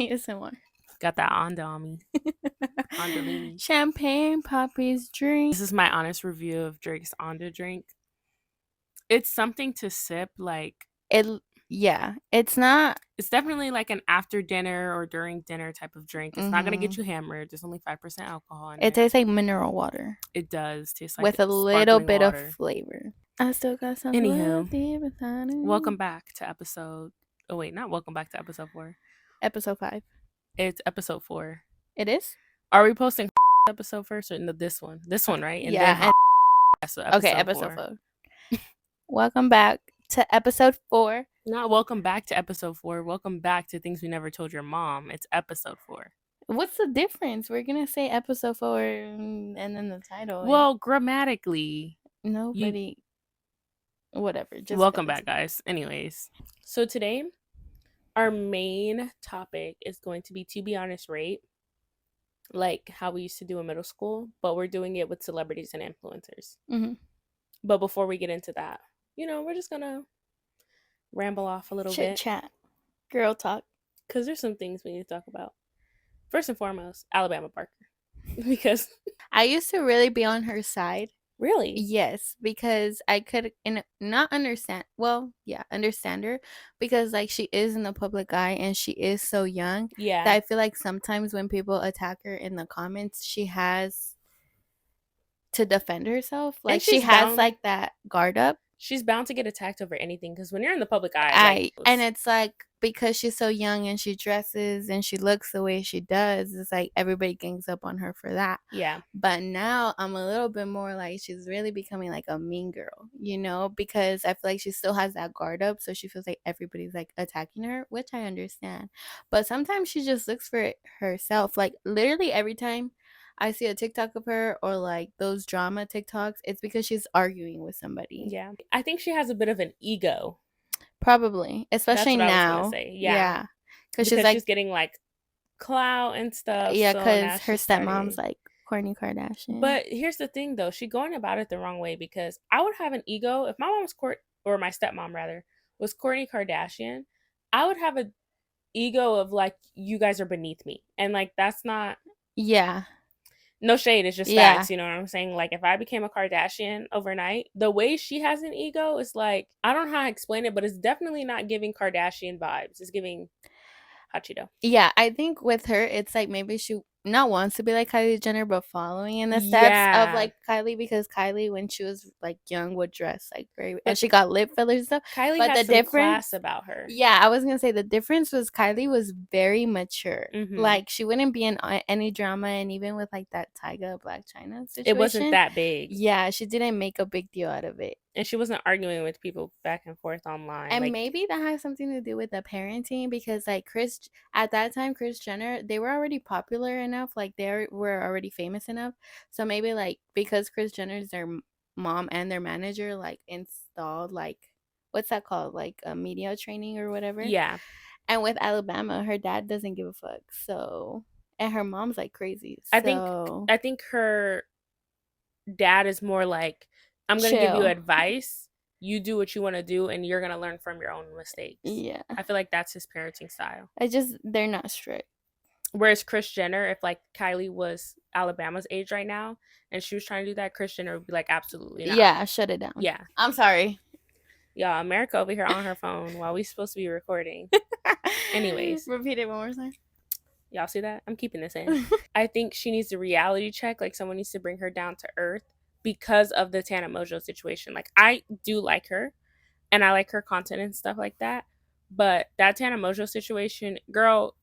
ASMR. Got that on me. Ondalini. Champagne poppies drink. This is my honest review of Drake's Onda drink. It's something to sip, like It's not. it's definitely like an after dinner or during dinner type of drink. It's not gonna get Mm-hmm. you hammered. There's only 5% alcohol in It it. tastes like mineral water It does taste like with a little sparkling bit of water. flavor. I still got some Anywho, love deep inside of me. welcome back to episode. Oh wait, not welcome back to episode 4. Episode 5. It's episode 4. It is? Are we posting episode first or no, this one? This one, right? And yeah. then so Okay, episode 4. Welcome back to episode 4. Not welcome back to episode 4. Welcome back to Things We Never Told Your Mom. It's episode 4. What's the difference? We're gonna say episode 4 and then the title. Well, grammatically, nobody. Whatever. Just welcome back, guys. Anyways, so today our main topic is going to be honest, rate, like how we used to do in middle school, but we're doing it with celebrities and influencers. Mm-hmm. But before we get into that, we're just gonna ramble off a little bit. Chat. Girl talk. Because there's some things we need to talk about. First and foremost, Alabama Parker. Because I used to really be on her side. Really? Yes, because I could not understand. Well, yeah, understand her because like she is in the public eye and she is so young. Yeah. That I feel like sometimes when people attack her in the comments, she has to defend herself. Like she has like that guard up. She's bound to get attacked over anything because when you're in the public eye, and it's like because she's so young and she dresses and she looks the way she does, it's like everybody gangs up on her for that. Yeah. But now I'm a little bit more like she's really becoming like a mean girl, because I feel like she still has that guard up, so she feels like everybody's like attacking her, which I understand. But sometimes she just looks for it herself. Like literally every time I see a TikTok of her or like those drama TikToks, it's because she's arguing with somebody. Yeah. I think she has a bit of an ego. Probably. Especially That's what now. I was gonna say. Yeah. Because she's getting like clout and stuff. Yeah, because her stepmom's like Kourtney Kardashian. But here's the thing though, she's going about it the wrong way because I would have an ego if my mom's or my stepmom rather was Kourtney Kardashian. I would have an ego of like, you guys are beneath me, and like that's not. Yeah. No shade, it's just facts, you know what I'm saying? Like, if I became a Kardashian overnight, the way she has an ego is like, I don't know how to explain it, but it's definitely not giving Kardashian vibes. It's giving Hot Cheeto. Yeah, I think with her, it's like maybe she not wants to be like Kylie Jenner, but following in the steps of like Kylie, because Kylie, when she was like young, would dress like very, and she got lip fillers and stuff. Kylie has some class about her. Yeah, I was gonna say the difference was Kylie was very mature. Mm-hmm. Like she wouldn't be in any drama, and even with like that Tyga Blac Chyna situation, it wasn't that big. Yeah, she didn't make a big deal out of it. And she wasn't arguing with people back and forth online. And maybe that has something to do with the parenting, because like at that time, Kris Jenner, they were already popular enough, like they were already famous enough. So maybe like because Kris Jenner's their mom and their manager like installed like, what's that called? Like a media training or whatever. Yeah. And with Alabama, her dad doesn't give a fuck. So, and her mom's like crazy. So I think her dad is more like, I'm going to give you advice. You do what you want to do, and you're going to learn from your own mistakes. Yeah. I feel like that's his parenting style. They're not strict. Whereas Kris Jenner, if like Kylie was Alabama's age right now and she was trying to do that, Kris Jenner would be like, absolutely not. Yeah, shut it down. Yeah. I'm sorry. Yeah, America over here on her phone while we supposed to be recording. Anyways. Repeat it one more time. Y'all see that? I'm keeping this in. I think she needs a reality check. Like someone needs to bring her down to earth because of the Tana Mongeau situation. Like I do like her and I like her content and stuff like that. But that Tana Mongeau situation, girl,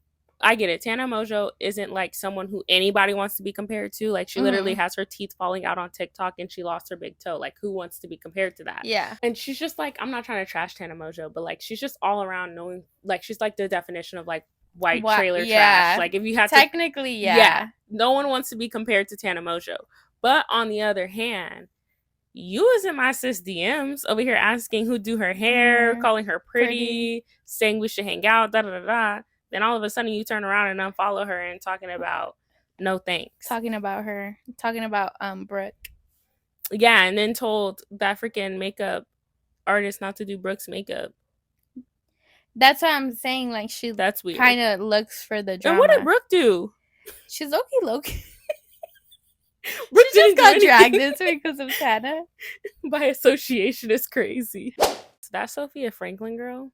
I get it. Tana Mongeau isn't like someone who anybody wants to be compared to. Like she literally has her teeth falling out on TikTok and she lost her big toe. Like who wants to be compared to that? Yeah. And she's just like, I'm not trying to trash Tana Mongeau, but like she's just all around knowing, like she's like the definition of like white trailer trash. Like if you have technically, yeah. No one wants to be compared to Tana Mongeau. But on the other hand, you was in my sis DMs over here asking who do her hair, calling her pretty, saying we should hang out, da da da da. Then all of a sudden you turn around and unfollow her and talking about no thanks. Talking about Brooke. Yeah, and then told that freaking makeup artist not to do Brooke's makeup. That's what I'm saying. Like, she That's weird. kind of looks for the And what did drama. Brooke do? She's okay, Loki. Brooke She just didn't do got dragged anything. into it because of Tana. By association is crazy. That Sophia Franklin girl,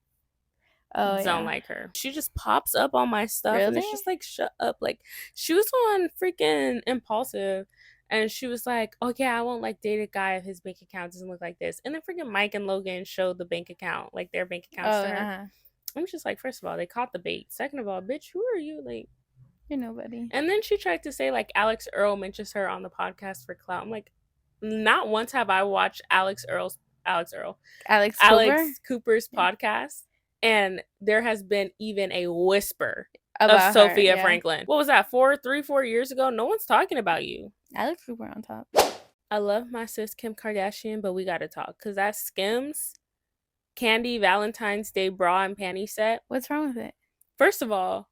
Oh don't yeah. like her. She just pops up on my stuff and it's Really? just like, shut up. Like, she was on freaking Impulsive and she was like, okay, I won't like date a guy if his bank account doesn't look like this. And then freaking Mike and Logan showed the bank account, like their bank accounts to her. I'm just like, first of all, they caught the bait. Second of all, bitch, who are you? Like, You're nobody. and then she tried to say like Alex Earl mentions her on the podcast for clout. I'm like, not once have I watched Alex Cooper's podcast, and there has been even a whisper About of Sophia her, yeah. Franklin. What was that? 4 years ago? No one's talking about you. Alex Cooper on top. I love my sis Kim Kardashian, but we gotta talk because that Skims Candy Valentine's Day bra and panty set. What's wrong with it? First of all,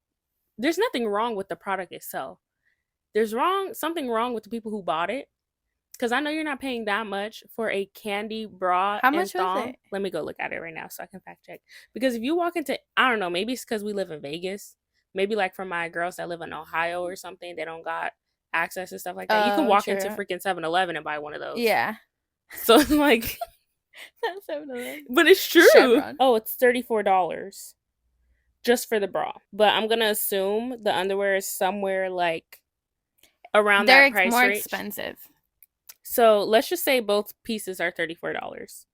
there's nothing wrong with the product itself. There's something wrong with the people who bought it. Because I know you're not paying that much for a candy bra. How much was it? Let me go look at it right now so I can fact check. Because if you walk into, I don't know, maybe it's because we live in Vegas. Maybe like for my girls that live in Ohio or something, they don't got access and stuff like that. You can walk into freaking 7-Eleven and buy one of those. Yeah. So it's like, Not 7-Eleven. but it's true. Chevron. Oh, it's $34 just for the bra. But I'm gonna assume the underwear is somewhere like around that price more range. expensive. So let's just say both pieces are $34.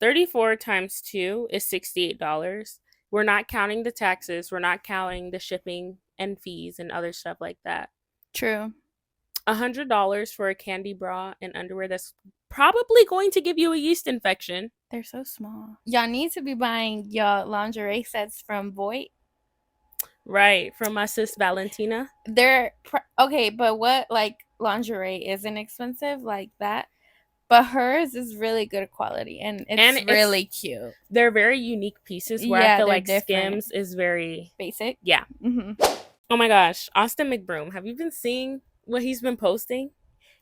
34 times 2 is $68. We're not counting the taxes. We're not counting the shipping and fees and other stuff like that. True. $100 for a candy bra and underwear that's probably going to give you a yeast infection. They're so small. Y'all need to be buying your lingerie sets from Voight. Right, from my sis Valentina. They're okay, but what like lingerie isn't expensive like that, but hers is really good quality and it's really cute. They're very unique pieces where I feel like different. Skims is very basic. Yeah. Mm-hmm. Oh my gosh, Austin McBroom. Have you been seeing what he's been posting?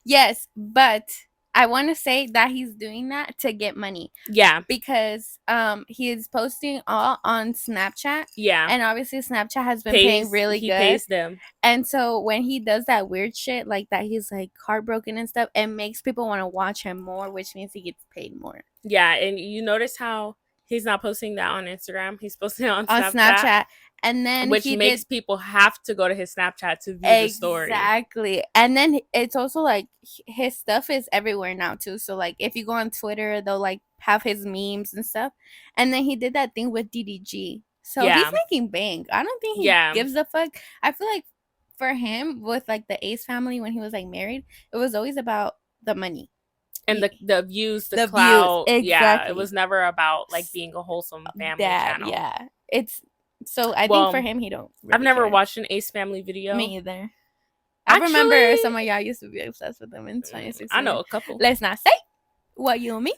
Yes, but I want to say that he's doing that to get money. Yeah. Because he is posting all on Snapchat. Yeah. And obviously Snapchat has been paying really good. He pays them. And so when he does that weird shit like that, he's like heartbroken and stuff, it makes people want to watch him more, which means he gets paid more. Yeah, and you notice how he's not posting that on Instagram. He's posting it on Snapchat. And then which makes people have to go to his Snapchat to view the story. Exactly. And then it's also like his stuff is everywhere now too. So like if you go on Twitter, they'll like have his memes and stuff. And then he did that thing with DDG. So he's making bank. I don't think he gives a fuck. I feel like for him with like the Ace family when he was like married, it was always about the money. And the views, the clout. Exactly. Yeah, it was never about like being a wholesome family channel. Yeah. So I think for him, he don't. Really I've never care. watched an Ace Family video. Me either. I remember some of y'all used to be obsessed with them in 2016. I know a couple. Let's not say what you and me.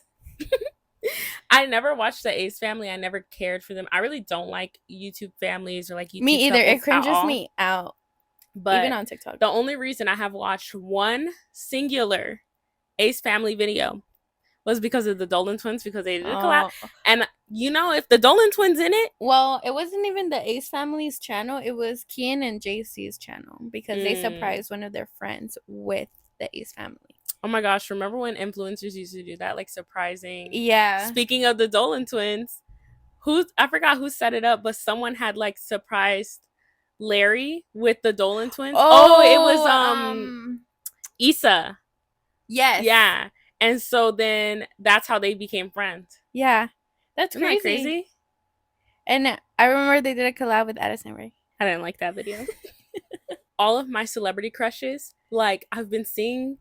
I never watched the Ace Family. I never cared for them. I really don't like YouTube families or like YouTube. Me either. It cringes me out. But even on TikTok. The only reason I have watched one singular Ace Family video was because of the Dolan twins, because they did a collab. And you know, if the Dolan twins in it, well, it wasn't even the Ace Family's channel. It was Kian and JC's channel because they surprised one of their friends with the Ace Family. Oh my gosh, remember when influencers used to do that, like surprising? Yeah. Speaking of the Dolan twins, I forgot who set it up, but someone had like surprised Larry with the Dolan twins. It was Issa. Yes. Yeah. And so then that's how they became friends. Yeah. That's Isn't that crazy? And I remember they did a collab with Addison Rae. I didn't like that video. All of my celebrity crushes, like I've been seeing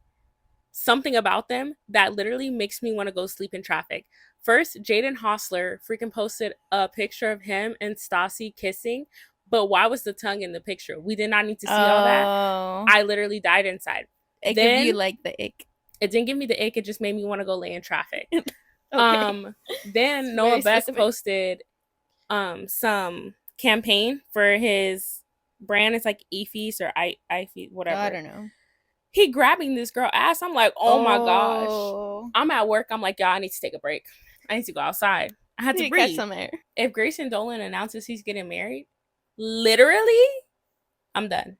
something about them that literally makes me want to go sleep in traffic. First, Jaden Hossler freaking posted a picture of him and Stassi kissing. But why was the tongue in the picture? We did not need to see all that. I literally died inside. It gave you like the ick. It didn't give me the ick. It just made me want to go lay in traffic. Okay. Then Noah Best posted some campaign for his brand. It's like Eefees or Ifees, whatever. I don't know. He grabbing this girl ass. I'm like, oh my gosh. I'm at work. I'm like, y'all, I need to take a break. I need to go outside. I had to You catch breathe. some air. If Grayson Dolan announces he's getting married, literally, I'm done.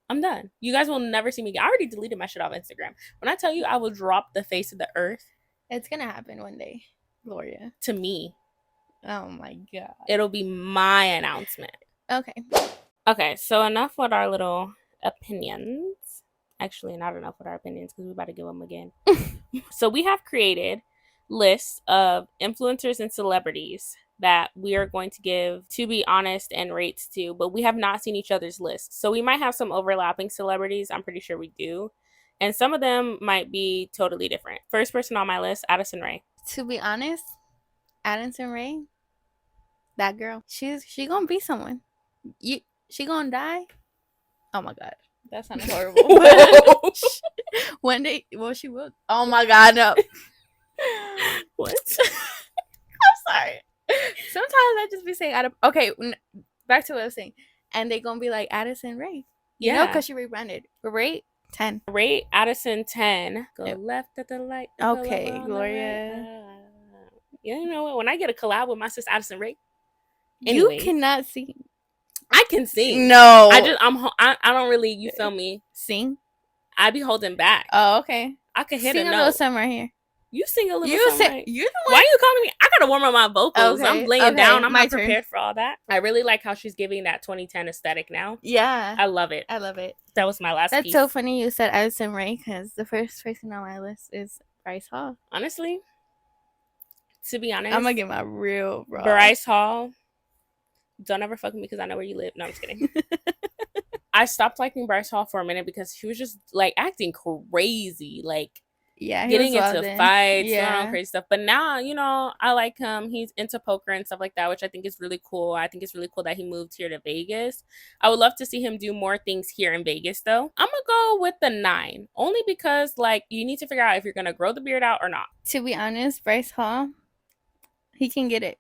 I'm done. You guys will never see me again. I already deleted my shit off Instagram. When I tell you I will drop the face of the earth. It's gonna happen one day, Gloria. To me. Oh my god. It'll be my announcement. Okay. Okay, so enough with our little opinions. Actually, not enough with our opinions because we're about to give them again. So we have created lists of influencers and celebrities that we are going to give, to be honest, and rates to, but we have not seen each other's lists. So we might have some overlapping celebrities. I'm pretty sure we do. And some of them might be totally different. First person on my list, Addison Rae. To be honest, Addison Rae, that girl, she gonna be someone. She gonna die. Oh my god, that sounded horrible. One day, well, she will. Oh my god, no. What? I'm sorry. Sometimes I just be saying okay, back to what I was saying. And they gonna be like Addison Rae. You know, because she rebranded. Rate 10. Rate Addison 10. Go Yep. left at the light. Okay, Gloria. Right. Yeah, you know what? When I get a collab with my sister Addison Rae, You cannot sing. I can sing. No. I don't really, you feel me? Sing? I be holding back. Oh, okay. I can hit sing a little note. something right here. You sing a little You something. sing. You're the one. Why are you calling me? I gotta warm up my vocals. Okay, I'm laying down. I'm my not prepared for all that. I really like how she's giving that 2010 aesthetic now. Yeah. I love it. I love it. That was my last That's piece. so funny you said Addison Rae because the first person on my list is Bryce Hall. Honestly, to be honest, I'm gonna get my real raw. Bryce Hall. Don't ever fuck with me because I know where you live. No, I'm just kidding. I stopped liking Bryce Hall for a minute because he was just like acting crazy, like getting into fights, doing all crazy stuff. But now, you know, I like him. He's into poker and stuff like that, which I think is really cool. I think it's really cool that he moved here to Vegas. I would love to see him do more things here in Vegas, though. I'm gonna go with the 9, only because like you need to figure out if you're gonna grow the beard out or not. To be honest, Bryce Hall, he can get it.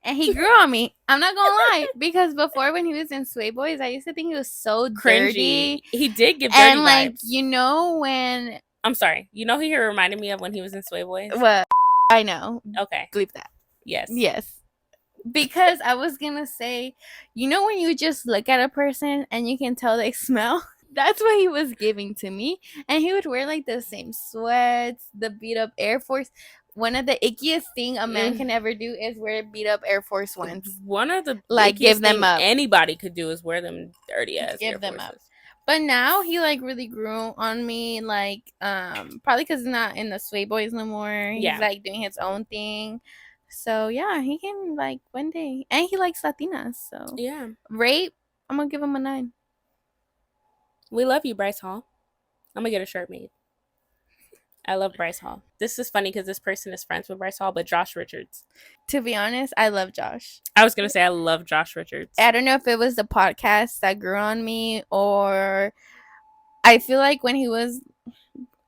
And he grew on me. I'm not gonna lie, because before when he was in Sway Boys, I used to think he was so Cringy. dirty. He did give dirty and vibes. like you know when I'm sorry, you know who he reminded me of when he was in Sway Boys? What? I know. Okay, Bleep that. Yes. Because I was gonna say, you know when you just look at a person and you can tell they smell. That's what he was giving to me, and he would wear like the same sweats, the beat up Air Force. One of the ickiest thing a man can ever do is wear beat up Air Force Ones. One of the like give them up. Anybody could do is wear them dirty ass. Give them up. But now he like really grew on me, like probably because he's not in the Sway Boys no more. He's like doing his own thing. So yeah, he can like one day, and he likes Latinas. So yeah, rate, I'm gonna give him a 9. We love you, Bryce Hall. I'm gonna get a shirt made. I love Bryce Hall. This is funny because this person is friends with Bryce Hall, but Josh Richards. To be honest, I love Josh. I was going to say I love Josh Richards. I don't know if it was the podcast that grew on me, or I feel like when he was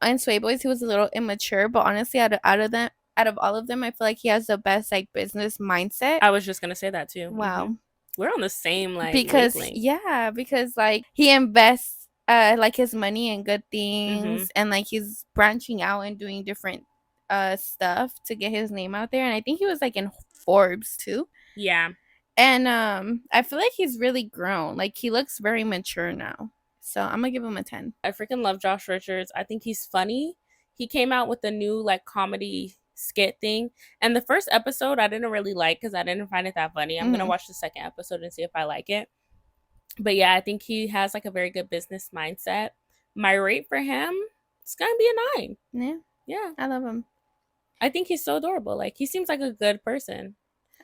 on Sway Boys, he was a little immature. But honestly, out of all of them, I feel like he has the best like business mindset. I was just going to say that too. Wow. We're on the same like because wavelength. Because like he invests like his money in good things, and like he's branching out and doing different stuff to get his name out there. And I think he was like in Forbes too. Yeah. And I feel like he's really grown. Like he looks very mature now. So I'm gonna give him a 10. I freaking love Josh Richards. I think he's funny. He came out with a new like comedy skit thing, and the first episode I didn't really like because I didn't find it that funny. I'm gonna watch the second episode and see if I like it. But yeah, I think he has like a very good business mindset. My rate for him, it's gonna be a 9. Yeah, I love him. I think he's so adorable. Like he seems like a good person.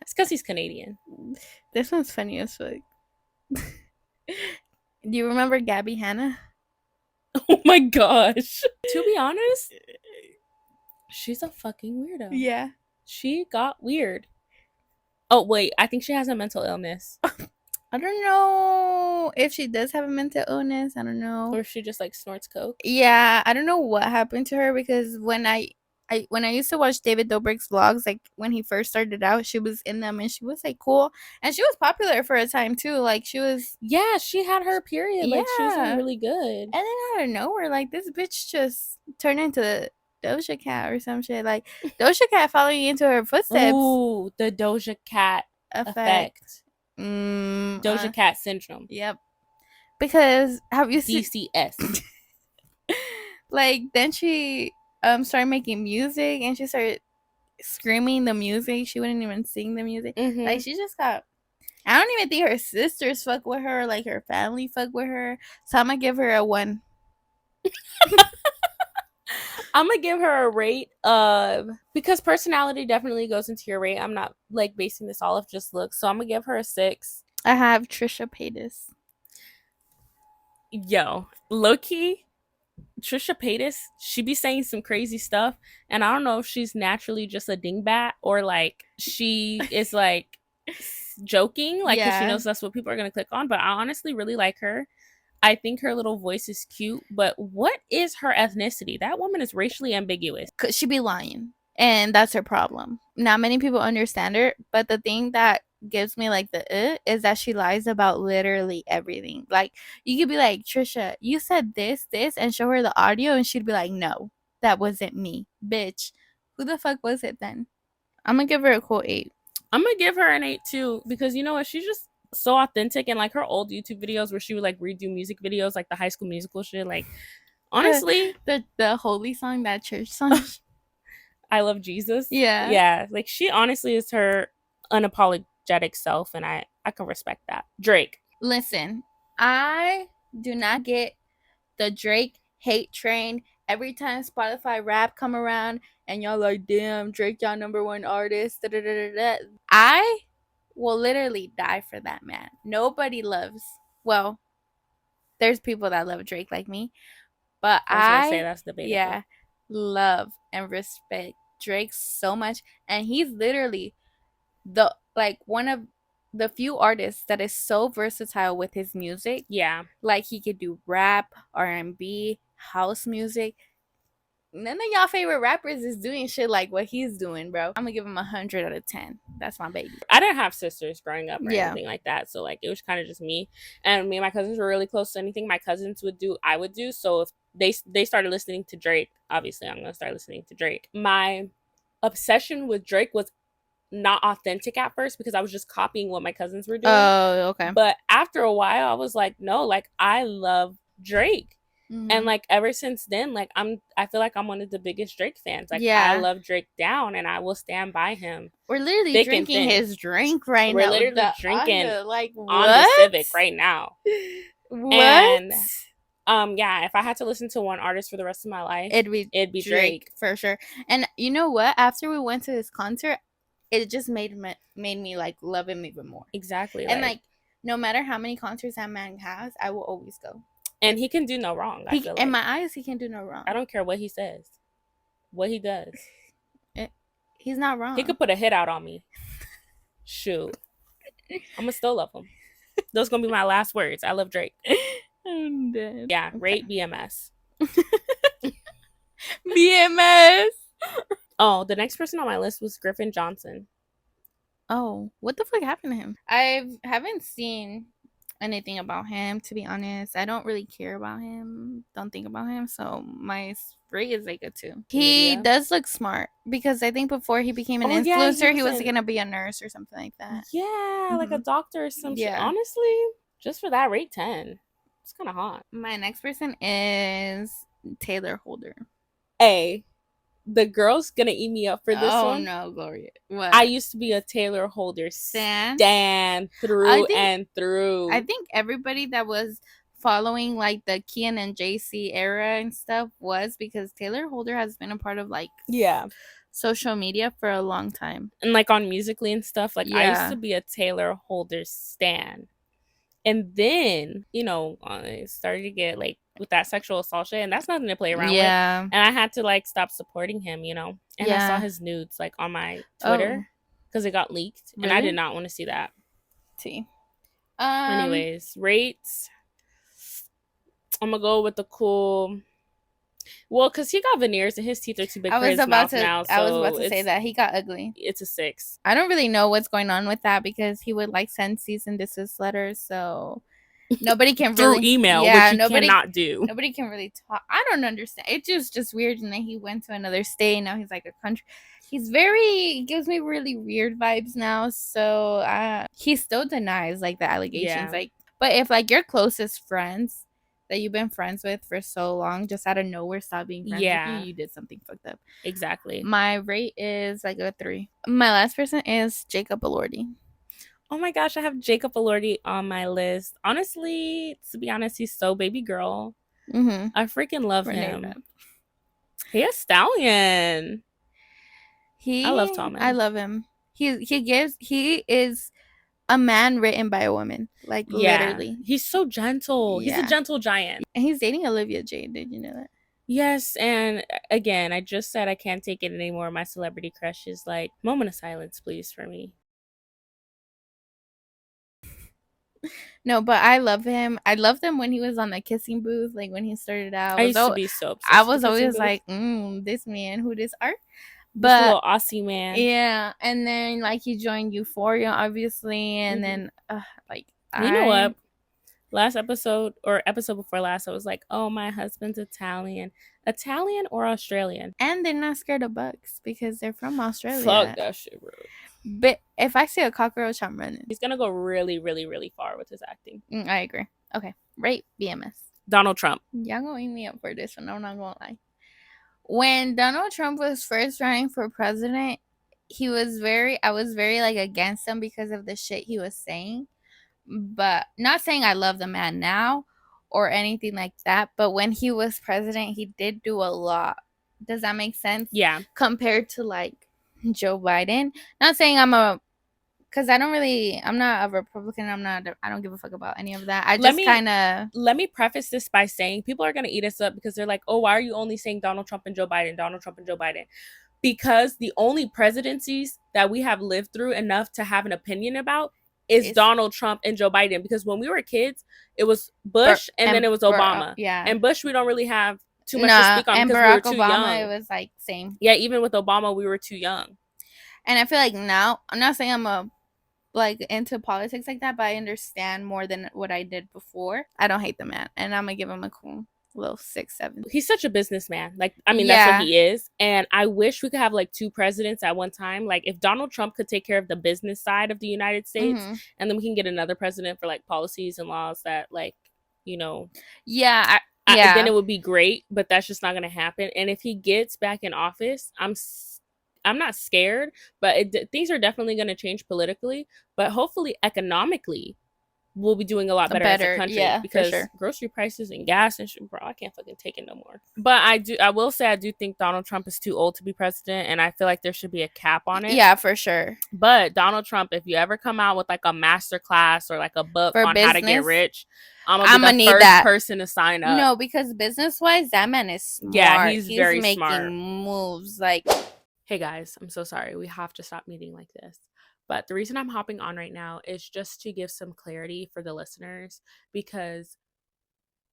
It's because he's Canadian. This one's funny as fuck. Do you remember Gabby Hanna? Oh my gosh. To be honest, she's a fucking weirdo. Yeah. She got weird. Oh wait, I think she has a mental illness. I don't know if she does have a mental illness. I don't know. Or if she just like snorts coke. Yeah, I don't know what happened to her, because when I used to watch David Dobrik's vlogs, like when he first started out, she was in them and she was like cool, and she was popular for a time too. Like she was, yeah, she had her period. Like she was doing really good. And then out of nowhere, like this bitch just turned into Doja Cat or some shit. Like Doja Cat following into her footsteps. Ooh, the Doja Cat effect. Doja Cat syndrome. Yep. Because have you seen DCS. like then she started making music and she started screaming the music. She wouldn't even sing the music. Like she just got. I don't even think her sisters fuck with her. Like her family fuck with her. So I'm gonna give her a 1. I'm gonna give her a rate of, because personality definitely goes into your rate. I'm not like basing this all off just looks, so I'm gonna give her a 6. I have Trisha Paytas. Yo, low-key, Trisha Paytas, she be saying some crazy stuff, and I don't know if she's naturally just a dingbat or like she is like joking, like because she knows that's what people are gonna click on. But I honestly really like her. I think her little voice is cute, but what is her ethnicity? That woman is racially ambiguous. Cause she be lying, and that's her problem. Not many people understand her, but the thing that gives me like the is that she lies about literally everything. Like you could be like, Trisha, you said this, and show her the audio, and she'd be like, no, that wasn't me, bitch. Who the fuck was it then? I'm gonna give her a cool 8. I'm gonna give her an 8 too, because you know what? She's just so authentic, and like her old YouTube videos where she would like redo music videos, like the High School Musical shit. Like honestly, the holy song, that church song, I Love Jesus. Yeah. Like she honestly is her unapologetic self, and I can respect that. Drake. Listen, I do not get the Drake hate train. Every time Spotify rap come around and y'all like, damn, Drake, y'all #1 artist. I will literally die for that man. Nobody loves. Well, there's people that love Drake like me, but I was gonna say that's debatable. love and respect Drake so much, and he's literally the one of the few artists that is so versatile with his music. Yeah. Like he could do rap, R&B, house music. None of y'all favorite rappers is doing shit like what he's doing, bro. I'm gonna give him 100 out of 10. That's my baby. I didn't have sisters growing up or anything like that, so like it was kind of just me, and me and my cousins were really close. So anything my cousins would do, I would do. So if they started listening to Drake, obviously I'm gonna start listening to Drake. My obsession with Drake was not authentic at first because I was just copying what my cousins were doing. Oh, okay. But after a while, I was like, no, like I love Drake. And like ever since then, like I feel like I'm one of the biggest Drake fans. Like I love Drake down, and I will stand by him. We're literally drinking his drink right now. We're literally drinking like on the Civic right now. What? And yeah, if I had to listen to one artist for the rest of my life, it'd be Drake for sure. And you know what? After we went to his concert, it just made me like love him even more. Exactly. And like no matter how many concerts that man has, I will always go. And he can do no wrong. I feel like. In my eyes, he can do no wrong. I don't care what he says, what he does. He's not wrong. He could put a hit out on me. Shoot, I'm gonna still love him. Those gonna be my last words. I love Drake. I'm dead. Yeah, rate BMS. BMS. Oh, the next person on my list was Griffin Johnson. Oh, what the fuck happened to him? I haven't seen anything about him, to be honest. I don't really care about him. Don't think about him. So my rate is like a 2. He does look smart because I think before he became an influencer, he was gonna be a nurse or something like that. Yeah, like a doctor or some shit. Honestly, just for that, rate 10. It's kind of hot. My next person is Taylor Holder. The girl's gonna eat me up for this one. Oh no, Gloria. What? I used to be a Taylor Holder stan through and through. I think everybody that was following like the Kian and JC era and stuff was, because Taylor Holder has been a part of like social media for a long time. And like on Musical.ly and stuff. Like I used to be a Taylor Holder stan. And then, you know, I started to get like with that sexual assault shit, and that's nothing to play around with. And I had to like stop supporting him, you know. And I saw his nudes like on my Twitter because it got leaked, and I did not want to see that. Anyways, rates. I'm gonna go with the cool. Well, because he got veneers and his teeth are too big for his mouth now. So I was about to say that he got ugly. It's a 6. I don't really know what's going on with that because he would like send cease and desist letters. So nobody can through really, email, which yeah, you cannot do. nobody can really talk. I don't understand. It's just weird. And then he went to another state. Now he's like a country. He's very gives me really weird vibes now. So he still denies like the allegations. Yeah. Like, but if like your closest friends that you've been friends with for so long just out of nowhere stop being friends with you, Yeah. you did something fucked up. Exactly. My rate is like a 3. My last person is Jacob Elordi. Oh my gosh, I have Jacob Elordi on my list. Honestly, to be honest, he's so baby girl. Mm-hmm. I freaking love Renee him. Rapp. He a stallion. I love I Tommen. love him. He is a man written by a woman, like Yeah. literally. He's so gentle. He's a Yeah, gentle giant. and he's dating Olivia Jade. Did you know that? Yes, and again, I just said I can't take it anymore. My celebrity crush is like, moment of silence, please, for me. No, but I love him. I loved him when he was on the kissing booth, like when he started out. I used to be so I obsessed with was the kissing always booth. like, this man, who this are? This But little Aussie man. yeah, and then like he joined Euphoria, obviously, and then like You know what? Last episode or episode before last, I was like, oh, my husband's Italian. Italian or Australian? And they're not scared of bugs because they're from Australia. Fuck that shit, bro. But if I see a cockroach, I'm running. He's gonna go really, really, really far with his acting. I agree. Okay, rate BMS. Donald Trump. Y'all gonna eat me up for this one. I'm not gonna lie. When Donald Trump was first running for president, I was very like against him because of the shit he was saying. But not saying I love the man now or anything like that. But when he was president, he did do a lot. Does that make sense? Yeah. Compared to like Joe Biden. Not saying because I'm not a Republican. I don't give a fuck about any of that. I just kind of. Let me preface this by saying people are going to eat us up because they're like, oh, why are you only saying Donald Trump and Joe Biden, Donald Trump and Joe Biden? Because the only presidencies that we have lived through enough to have an opinion about is Donald Trump and Joe Biden. Because when we were kids, it was Bush and then it was Obama. Yeah. And Bush, we don't really have too much to speak on because we were too young. It was like same. Yeah, even with Obama, we were too young. And I feel like now, I'm not saying I'm like into politics like that, but I understand more than what I did before. I don't hate the man, and I'm gonna give him a cool little 6, 7. He's such a businessman. Like, I mean, that's what he is. And I wish we could have like 2 presidents at one time. Like, if Donald Trump could take care of the business side of the United States, and then we can get another president for like policies and laws that, like, you know, then it would be great. But that's just not gonna happen. And if he gets back in office, I'm not scared, but things are definitely going to change politically, but hopefully economically we'll be doing a lot better as a country because grocery prices and gas and shit, bro, I can't fucking take it no more. But I will say I do think Donald Trump is too old to be president, and I feel like there should be a cap on it. Yeah, for sure. But Donald Trump, if you ever come out with like a master class or like a book on how to get rich, I'm gonna be the first person to sign up. No, because business wise, that man is smart. Yeah, he's very making smart. Moves like. Hey guys, I'm so sorry. We have to stop meeting like this. But the reason I'm hopping on right now is just to give some clarity for the listeners, because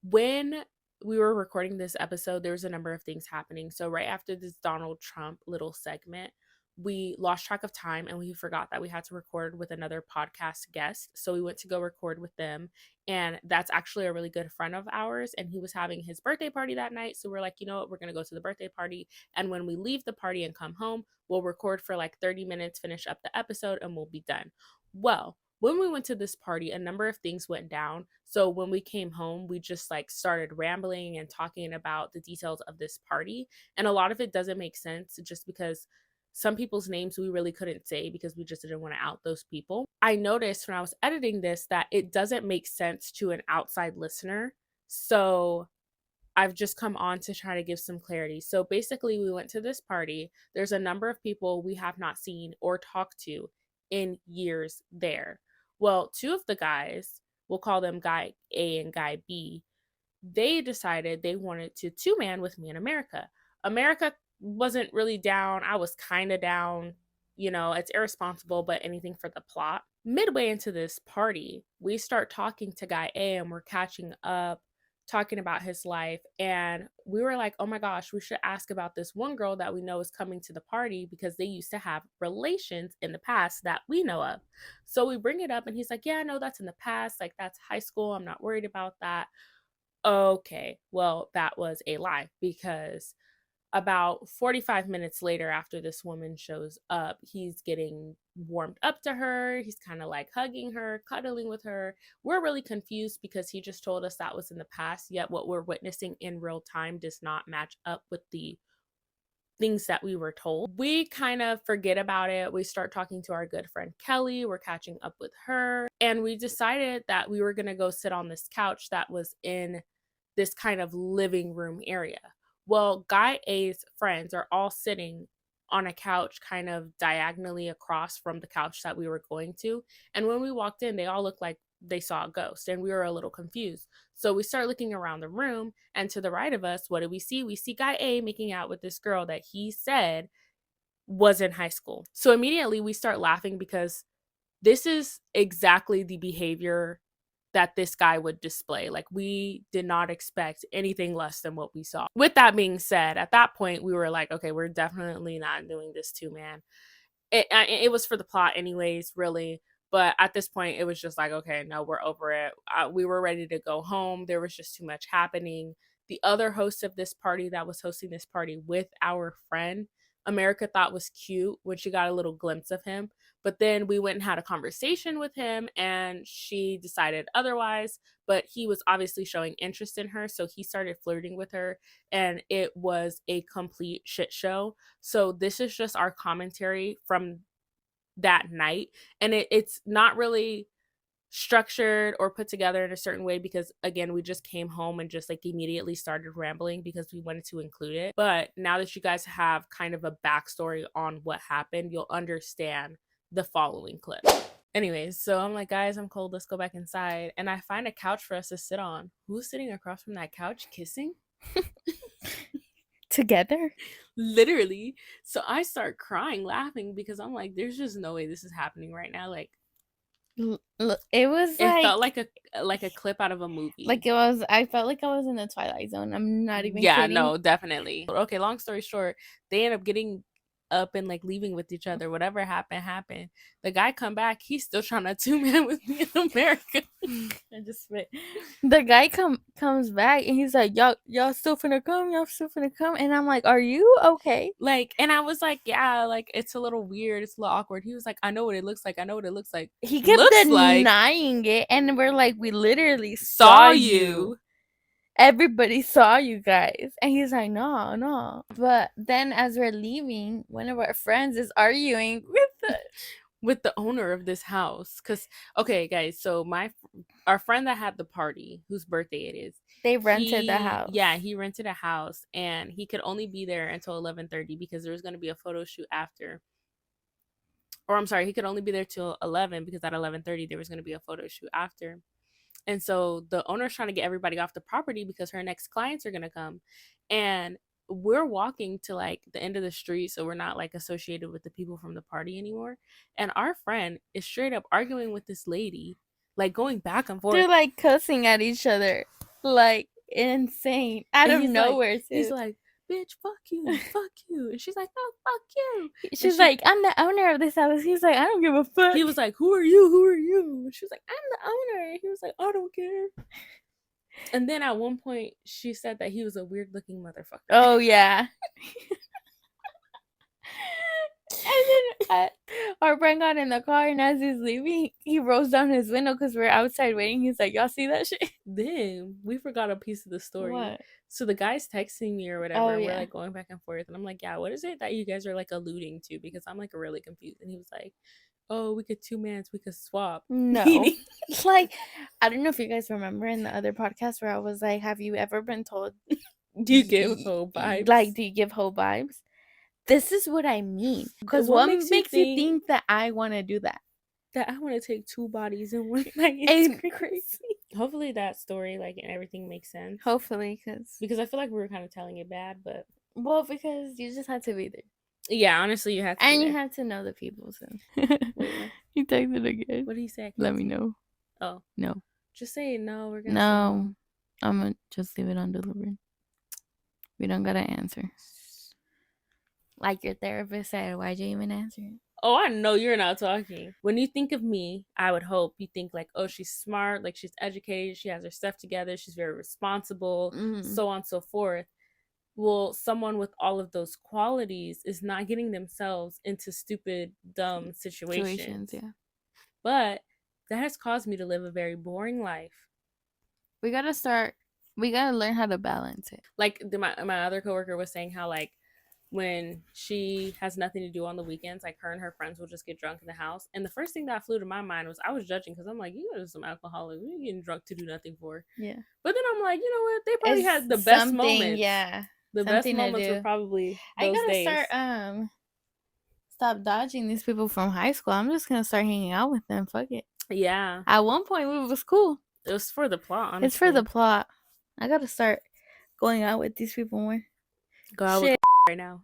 when we were recording this episode, there was a number of things happening. So right after this Donald Trump little segment, we lost track of time and we forgot that we had to record with another podcast guest. So we went to go record with them. And that's actually a really good friend of ours. And he was having his birthday party that night. So we're like, you know what? We're going to go to the birthday party. And when we leave the party and come home, we'll record for like 30 minutes, finish up the episode, and we'll be done. Well, when we went to this party, a number of things went down. So when we came home, we just like started rambling and talking about the details of this party. And a lot of it doesn't make sense just because some people's names we really couldn't say because we just didn't want to out those people. I noticed when I was editing this that it doesn't make sense to an outside listener. So I've just come on to try to give some clarity. So basically, we went to this party. There's a number of people we have not seen or talked to in years there. Well, 2 of the guys, we'll call them Guy A and Guy B, they decided they wanted to 2-man with me in America. America wasn't really down. I was kind of down. You know, it's irresponsible, but anything for the plot. Midway into this party, we start talking to Guy A and we're catching up, talking about his life. And we were like, oh my gosh, we should ask about this one girl that we know is coming to the party because they used to have relations in the past that we know of. So we bring it up and he's like, yeah, no, that's in the past. Like, that's high school. I'm not worried about that. Okay, well, that was a lie because about 45 minutes later, after this woman shows up, he's getting warmed up to her. He's kind of like hugging her, cuddling with her. We're really confused because he just told us that was in the past, yet what we're witnessing in real time does not match up with the things that we were told. We kind of forget about it. We start talking to our good friend Kelly. We're catching up with her. And we decided that we were going to go sit on this couch that was in this kind of living room area. Well, Guy A's friends are all sitting on a couch kind of diagonally across from the couch that we were going to. And when we walked in, they all looked like they saw a ghost and we were a little confused. So we start looking around the room, and to the right of us, what do we see? We see Guy A making out with this girl that he said was in high school. So immediately we start laughing because this is exactly the behavior that this guy would display. Like, we did not expect anything less than what we saw. With that being said, at that point, we were like, okay, we're definitely not doing this too, man. It was for the plot anyways, really. But at this point, it was just like, okay, no, we're over it. We were ready to go home. There was just too much happening. The other host of this party that was hosting this party with our friend, America thought was cute when she got a little glimpse of him. But then we went and had a conversation with him and she decided otherwise. But he was obviously showing interest in her. So he started flirting with her and it was a complete shit show. So this is just our commentary from that night. And it's not really structured or put together in a certain way because, again, we just came home and just like immediately started rambling because we wanted to include it. But now that you guys have kind of a backstory on what happened, you'll understand the following clip. Anyways, so I'm like, guys, I'm cold. Let's go back inside. And I find a couch for us to sit on. Who's sitting across from that couch kissing? Together? Literally. So I start crying, laughing because I'm like, there's just no way this is happening right now. Like, It was it felt like a clip out of a movie. like it was. I felt like I was in the Twilight Zone. I'm not even kidding. No, definitely. Okay, long story short, they end up getting up and like leaving with each other. Whatever happened. The guy come back, he's still trying to two-man with me in America. I just spit. The guy comes back and he's like, y'all still finna come? Y'all still finna come? And I'm like, are you okay? Like, and I was like, yeah, like it's a little weird, it's a little awkward. He was like, I know what it looks like. He kept denying it, and we're like, we literally saw you. Everybody saw you guys. And he's like, no. But then as we're leaving, one of our friends is arguing with the owner of this house. Because, okay, guys, so our friend that had the party, whose birthday it is, they rented the house. Yeah, he rented a house, and he could only be there until 11:30 because there was going to be a photo shoot after. Or I'm sorry, he could only be there till 11 because at 11:30 there was going to be a photo shoot after. And so the owner's trying to get everybody off the property because her next clients are going to come. And we're walking to like the end of the street, so we're not like associated with the people from the party anymore. And our friend is straight up arguing with this lady, like going back and forth. They're like cussing at each other, like insane, out of nowhere. Like, he's like, bitch, fuck you. And she's like, oh, fuck you. She's like, I'm the owner of this house. He's like, I don't give a fuck. He was like, who are you? And she was like, I'm the owner. And he was like, I don't care. And then at one point, she said that he was a weird looking motherfucker. Oh, yeah. And then our friend got in the car, and as he's leaving, he rolls down his window because we're outside waiting. He's like, y'all see that shit? Then we forgot a piece of the story. What? So the guy's texting me or whatever, and we're like going back and forth. And I'm like, yeah, what is it that you guys are like alluding to? Because I'm like really confused. And he was like, oh, we could two-mans, we could swap. No. Like, I don't know if you guys remember in the other podcast where I was like, have you ever been told do you give hoe vibes? Like, do you give hoe vibes? This is what I mean. Because what makes you think that I want to do that? That I want to take two bodies in one night. It's crazy. Hopefully that story, like, and everything makes sense. Because I feel like we were kind of telling it bad, but because you just had to be there. Yeah, honestly, you had to. And you have to know the people. So he texted again. What did he say? Let me know. Oh no. Just say no. We're gonna. No. I'm gonna just leave it undelivered. We don't gotta answer. Like your therapist said, why'd you even answer it? Oh, I know you're not talking. When you think of me, I would hope you think like, oh, she's smart, like she's educated, she has her stuff together, she's very responsible, Mm-hmm. so on and so forth. Well, someone with all of those qualities is not getting themselves into stupid, dumb Situations, situations. yeah. But that has caused me to live a very boring life. We gotta learn how to balance it. Like my other coworker was saying how like when she has nothing to do on the weekends, like her and her friends will just get drunk in the house. And the first thing that flew to my mind was I was judging because I'm like, you guys are some alcoholics. What are you getting drunk to do nothing for? Yeah. But then I'm like, you know what? They probably It's had the best something, moments. yeah. The best Something to moments were do. probably I those gotta days. stop dodging these people from high school. I'm just gonna start hanging out with them. Fuck it. Yeah. At one point, it was cool. It was for the plot, honestly. It's for the plot. I gotta start going out with these people more. Go out with right now.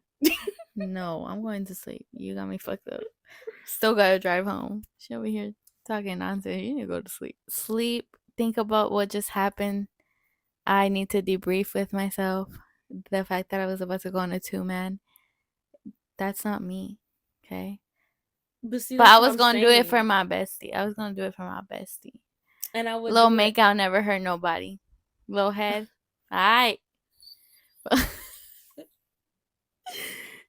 No, I'm going to sleep. You got me fucked up. Still gotta drive home. She over here talking nonsense. You need to go to sleep. Sleep. Think about what just happened. I need to debrief with myself. The fact that I was about to go on a 2-man. That's not me. Okay. But see, But I was gonna do it for my bestie. And I would Little do make out never hurt nobody. Little head. Alright.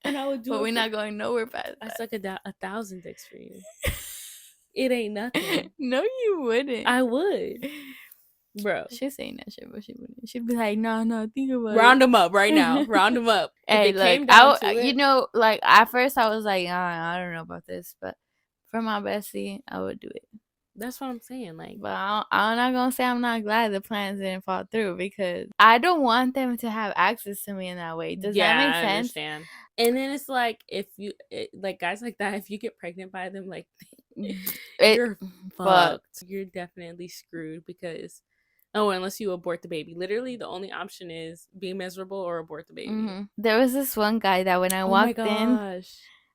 And I would do but it. We're not going nowhere past I that. suck 1,000 dicks for you. It ain't nothing. No, you wouldn't. I would. Bro. She's saying that shit, but she wouldn't. She'd be like, no, think about it. Round them up right now. Round them up. Hey, if it look, came down to it, you know, like at first I was like, I don't know about this, but for my bestie, I would do it. That's what I'm saying. Like, but I'm not gonna say I'm not glad the plans didn't fall through because I don't want them to have access to me in that way. Does that make sense? I understand. And then it's like if you like guys like that, if you get pregnant by them, like you're fucked. You're definitely screwed because unless you abort the baby. Literally, the only option is be miserable or abort the baby. Mm-hmm. There was this one guy that when I walked in,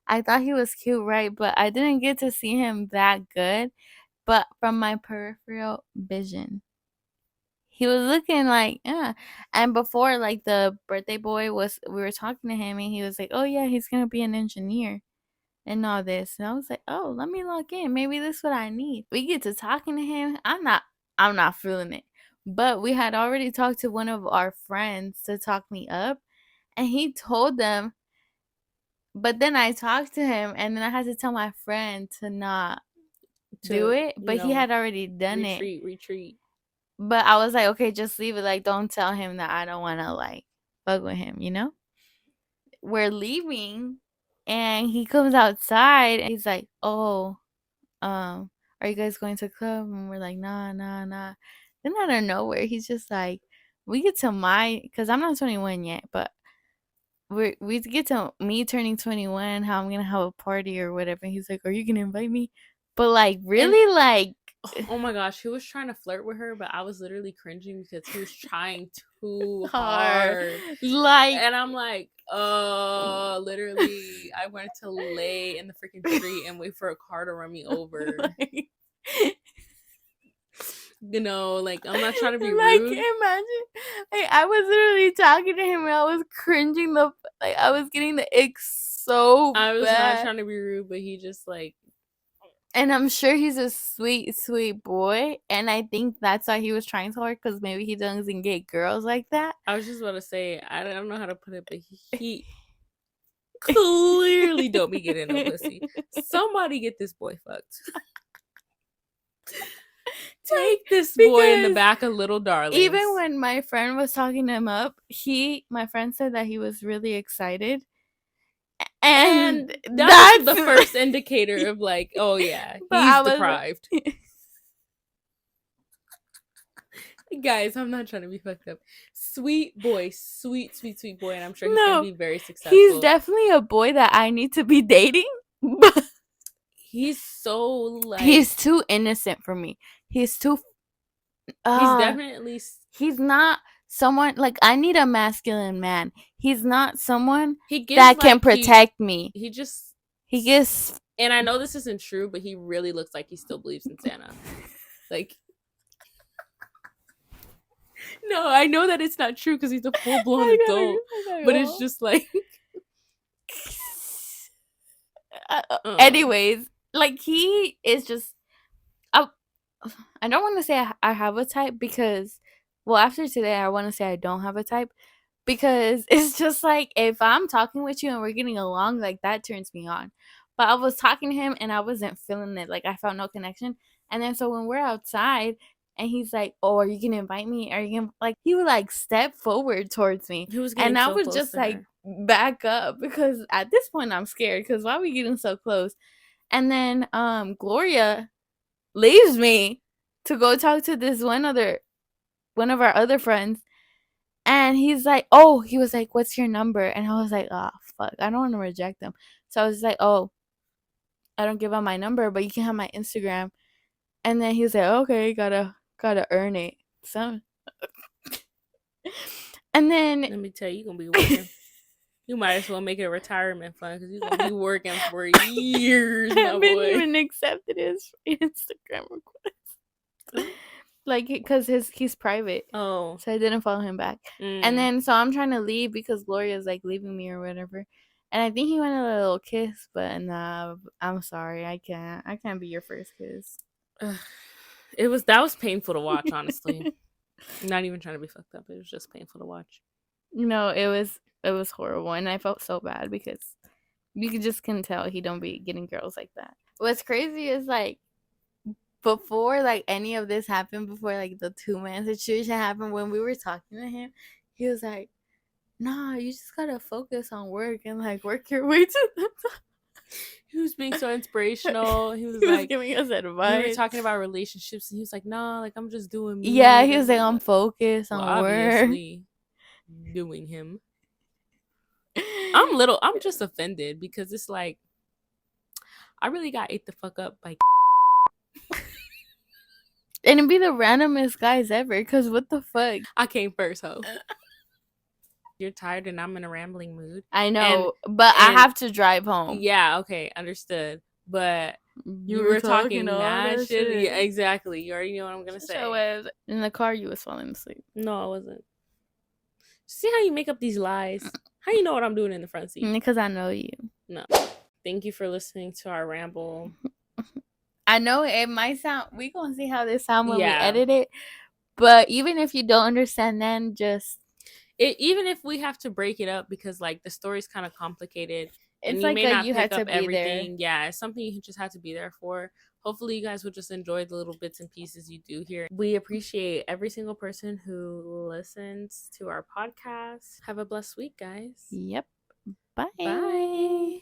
I thought he was cute, right? But I didn't get to see him that good. But from my peripheral vision, he was looking like, yeah. And before, like, the birthday boy we were talking to him, and he was like, oh, yeah, he's going to be an engineer and all this. And I was like, oh, let me lock in. Maybe this is what I need. We get to talking to him. I'm not feeling it. But we had already talked to one of our friends to talk me up. And he told them. But then I talked to him, and then I had to tell my friend to not do it. But he had already done it. Retreat. But I was like, okay, just leave it. Like, don't tell him that I don't want to, like, fuck with him, you know? We're leaving, and he comes outside, and he's like, oh, are you guys going to the club? And we're like, nah. Then out of nowhere, he's just like, we get to because I'm not 21 yet, but we get to me turning 21, how I'm going to have a party or whatever. And he's like, are you going to invite me? But, like, really, like, oh my gosh, he was trying to flirt with her, but I was literally cringing because he was trying too hard. Like, and I'm like, literally, I wanted to lay in the freaking street and wait for a car to run me over. You know, like, I'm not trying to be like, rude. Imagine, like, I was literally talking to him and I was cringing I was getting the ick so bad. I was not trying to be rude, but he just, like, and I'm sure he's a sweet, sweet boy. And I think that's why he was trying so hard, because maybe he doesn't get girls like that. I was just about to say, I don't know how to put it, but he clearly don't be getting no pussy. Somebody get this boy fucked. Take this boy in the back of Little Darlings. Even when my friend was talking him up, my friend said that he was really excited. And that's the first indicator of, like, oh yeah, he's deprived. Guys, I'm not trying to be fucked up. Sweet boy, sweet boy, and I'm sure he's gonna be very successful. He's definitely a boy that I need to be dating, but he's so, like, he's too innocent for me. He's too. He's definitely. He's not someone, like, I need a masculine man. He's not someone that like, can protect me. He just. He gets. And I know this isn't true, but he really looks like he still believes in Santa. Like. No, I know that it's not true because he's a full blown I adult. gotta But it's go. just like, Anyways, like he is just. I, I don't want to say I have a type because, well, after today, I want to say I don't have a type because it's just like if I'm talking with you and we're getting along, like that turns me on. But I was talking to him and I wasn't feeling it. Like I felt no connection. And then so when we're outside and he's like, "Oh, are you gonna invite me? Are you gonna like?" He would like step forward towards me, he was getting and I so would close just to like her. back up because at this point I'm scared because why are we getting so close? And then Gloria leaves me to go talk to this one of our other friends. And he's like, oh, he was like, what's your number? And I was like, oh, fuck, I don't want to reject them. So I was like, oh, I don't give out my number, but you can have my Instagram. And then he was like, okay, gotta earn it. So, and then Let me tell you, you're gonna be working. You might as well make it a retirement fund because you're gonna be working for years, I my haven't boy. even accepted his Instagram request. Like, because he's private. Oh. So I didn't follow him back. And then so I'm trying to leave because Gloria's like leaving me or whatever. And I think he wanted a little kiss, but nah, I'm sorry, I can't be your first kiss. That was painful to watch, honestly. Not even trying to be fucked up. It was just painful to watch. No, it was horrible, and I felt so bad because you just can tell he don't be getting girls like that. What's crazy is like before like any of this happened, before like the 2-man situation happened, when we were talking to him, he was like, nah, you just gotta focus on work and like work your way to the top. He was being so inspirational. He was He was like, giving us we advice. were talking about relationships, and he was like, nah, like I'm just doing me. Yeah, he was like, I'm focused well, on work. obviously doing him. I'm just offended because it's like I really got ate the fuck up by And it'd be the randomest guys ever, because what the fuck? I came first, ho. You're tired and I'm in a rambling mood. I know, but I have to drive home. Yeah, okay, understood. But you were talking mad shit. Yeah, exactly. You already know what I'm gonna say. So in the car, you was falling asleep. No, I wasn't. See how you make up these lies? How you know what I'm doing in the front seat? Because I know you. No. Thank you for listening to our ramble. I know it might sound. We gonna see how this sound when we edit it. But even if you don't understand, then just even if we have to break it up because like the story's kind of complicated. It's and like you may not you pick have to up be everything. there. Yeah, it's something you just have to be there for. Hopefully you guys will just enjoy the little bits and pieces you do here. We appreciate every single person who listens to our podcast. Have a blessed week, guys. Yep. Bye. Bye.